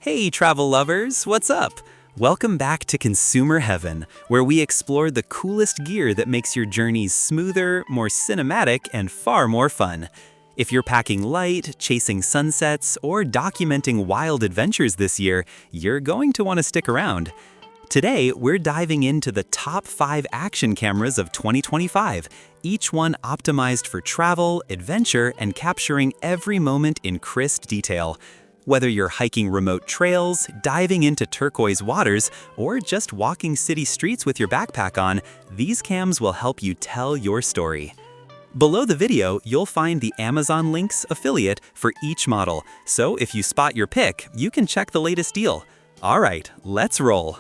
Hey travel lovers, what's up? Welcome back to Consumer Heaven, where we explore the coolest gear that makes your journeys smoother, more cinematic, and far more fun. If you're packing light, chasing sunsets, or documenting wild adventures this year, you're going to want to stick around. Today, we're diving into the top 5 action cameras of 2025, each one optimized for travel, adventure, and capturing every moment in crisp detail. Whether you're hiking remote trails, diving into turquoise waters, or just walking city streets with your backpack on, these cams will help you tell your story. Below the video, you'll find the Amazon links affiliate for each model, so if you spot your pick, you can check the latest deal. All right, let's roll.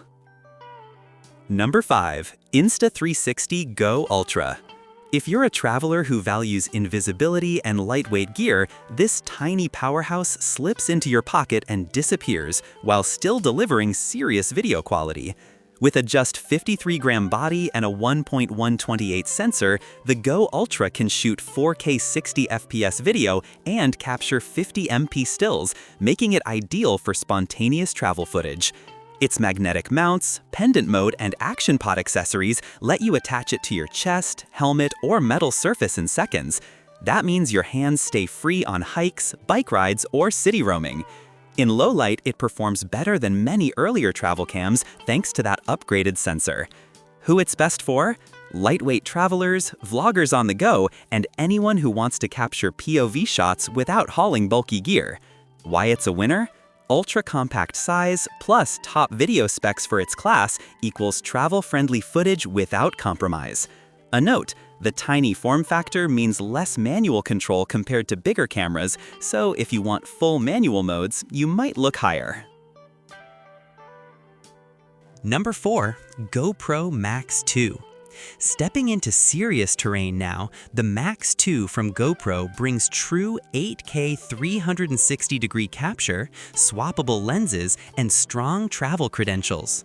Number 5. Insta360 Go Ultra. If you're a traveler who values invisibility and lightweight gear, this tiny powerhouse slips into your pocket and disappears while still delivering serious video quality. With a just 53-gram body and a 1.128 sensor, the Go Ultra can shoot 4K 60 FPS video and capture 50 MP stills, making it ideal for spontaneous travel footage. Its magnetic mounts, pendant mode, and action pod accessories let you attach it to your chest, helmet, or metal surface in seconds. That means your hands stay free on hikes, bike rides, or city roaming. In low light, it performs better than many earlier travel cams thanks to that upgraded sensor. Who it's best for? Lightweight travelers, vloggers on the go, and anyone who wants to capture POV shots without hauling bulky gear. Why it's a winner? Ultra-compact size plus top video specs for its class equals travel-friendly footage without compromise. A note, the tiny form factor means less manual control compared to bigger cameras, so if you want full manual modes, you might look higher. Number 4. GoPro Max 2. Stepping into serious terrain now, the Max 2 from GoPro brings true 8K 360-degree capture, swappable lenses, and strong travel credentials.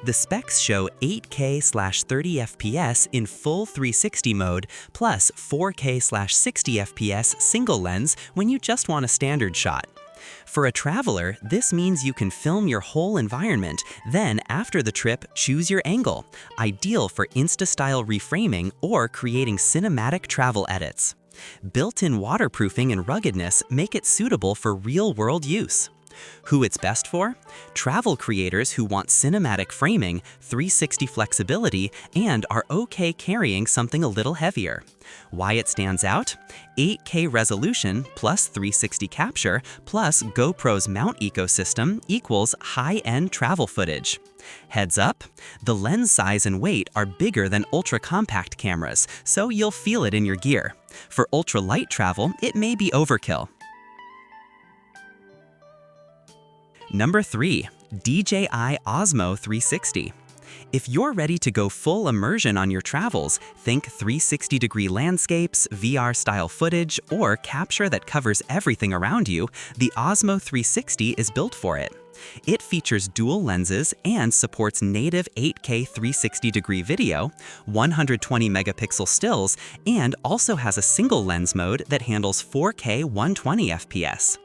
The specs show 8K/30 FPS in full 360 mode, plus 4K/60 FPS single lens when you just want a standard shot. For a traveler, this means you can film your whole environment, then after the trip, choose your angle, ideal for Insta-style reframing or creating cinematic travel edits. Built-in waterproofing and ruggedness make it suitable for real-world use. Who it's best for? Travel creators who want cinematic framing, 360 flexibility, and are okay carrying something a little heavier. Why it stands out? 8K resolution plus 360 capture plus GoPro's mount ecosystem equals high-end travel footage. Heads up, the lens size and weight are bigger than ultra-compact cameras, so you'll feel it in your gear. For ultra-light travel, it may be overkill. Number 3. DJI Osmo 360. If you're ready to go full immersion on your travels, think 360-degree landscapes, VR-style footage, or capture that covers everything around you, the Osmo 360 is built for it. It features dual lenses and supports native 8K 360-degree video, 120-megapixel stills, and also has a single lens mode that handles 4K 120 FPS.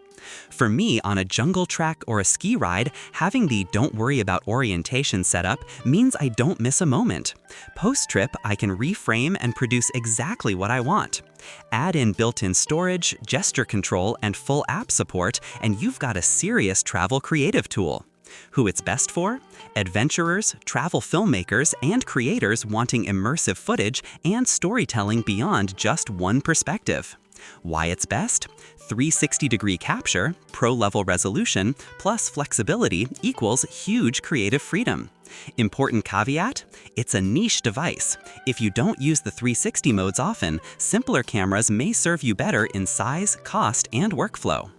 For me, on a jungle trek or a ski ride, having the don't worry about orientation setup means I don't miss a moment. Post-trip, I can reframe and produce exactly what I want. Add in built-in storage, gesture control, and full app support, and you've got a serious travel creative tool. Who it's best for? Adventurers, travel filmmakers, and creators wanting immersive footage and storytelling beyond just one perspective. Why it's best? 360-degree capture, pro-level resolution, plus flexibility equals huge creative freedom. Important caveat? It's a niche device. If you don't use the 360 modes often, simpler cameras may serve you better in size, cost, and workflow.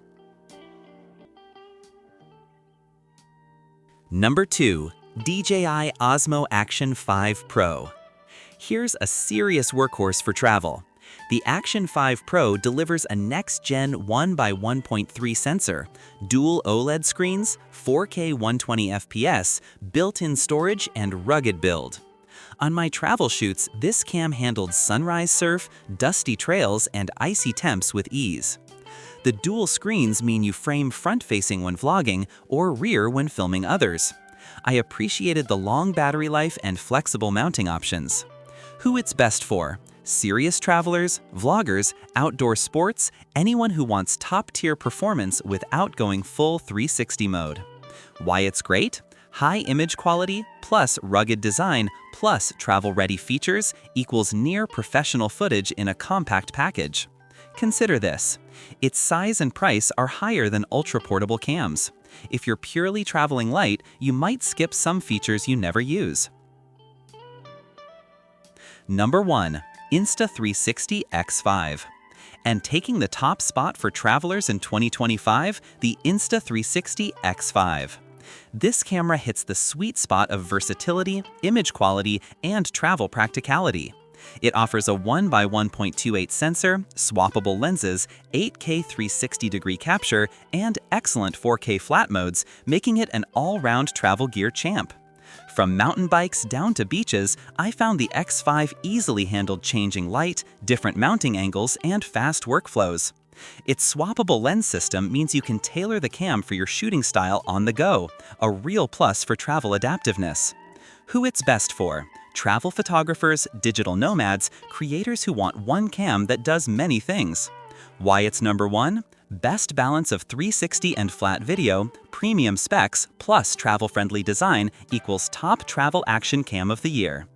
Number 2. DJI Osmo Action 5 Pro. Here's a serious workhorse for travel. The Action 5 Pro delivers a next-gen 1x1.3 sensor, dual OLED screens, 4K 120 FPS, built-in storage, and rugged build. On my travel shoots, this cam handled sunrise surf, dusty trails, and icy temps with ease. The dual screens mean you frame front-facing when vlogging or rear when filming others. I appreciated the long battery life and flexible mounting options. Who it's best for: serious travelers, vloggers, outdoor sports, anyone who wants top-tier performance without going full 360 mode. Why it's great? High image quality plus rugged design plus travel-ready features equals near professional footage in a compact package. Consider this. Its size and price are higher than ultra-portable cams. If you're purely traveling light, you might skip some features you never use. Number 1. Insta360 X5. And taking the top spot for travelers in 2025, the Insta360 X5. This camera hits the sweet spot of versatility, image quality, and travel practicality. It offers a 1x1.28 sensor, swappable lenses, 8K 360-degree capture, and excellent 4K flat modes, making it an all-round travel gear champ. From mountain bikes down to beaches, I found the X5 easily handled changing light, different mounting angles, and fast workflows. Its swappable lens system means you can tailor the cam for your shooting style on the go, a real plus for travel adaptiveness. Who it's best for: travel photographers, digital nomads, creators who want one cam that does many things. Why it's number 1? Best balance of 360 and flat video, premium specs, plus travel-friendly design equals top travel action cam of the year.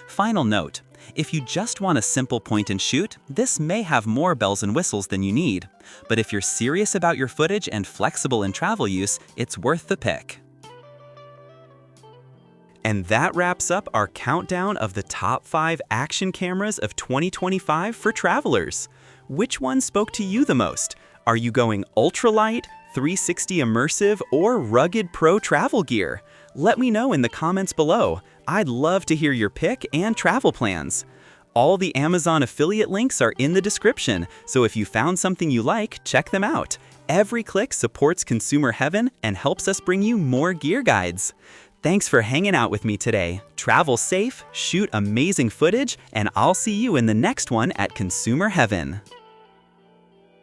Final note: if you just want a simple point and shoot, this may have more bells and whistles than you need. But if you're serious about your footage and flexible in travel use, it's worth the pick. And that wraps up our countdown of the top 5 action cameras of 2025 for travelers. Which one spoke to you the most? Are you going ultralight, 360 immersive, or rugged pro travel gear? Let me know in the comments below. I'd love to hear your pick and travel plans. All the Amazon affiliate links are in the description, so if you found something you like, check them out. Every click supports Consumer Heaven and helps us bring you more gear guides. Thanks for hanging out with me today. Travel safe, shoot amazing footage, and I'll see you in the next one at Consumer Heaven.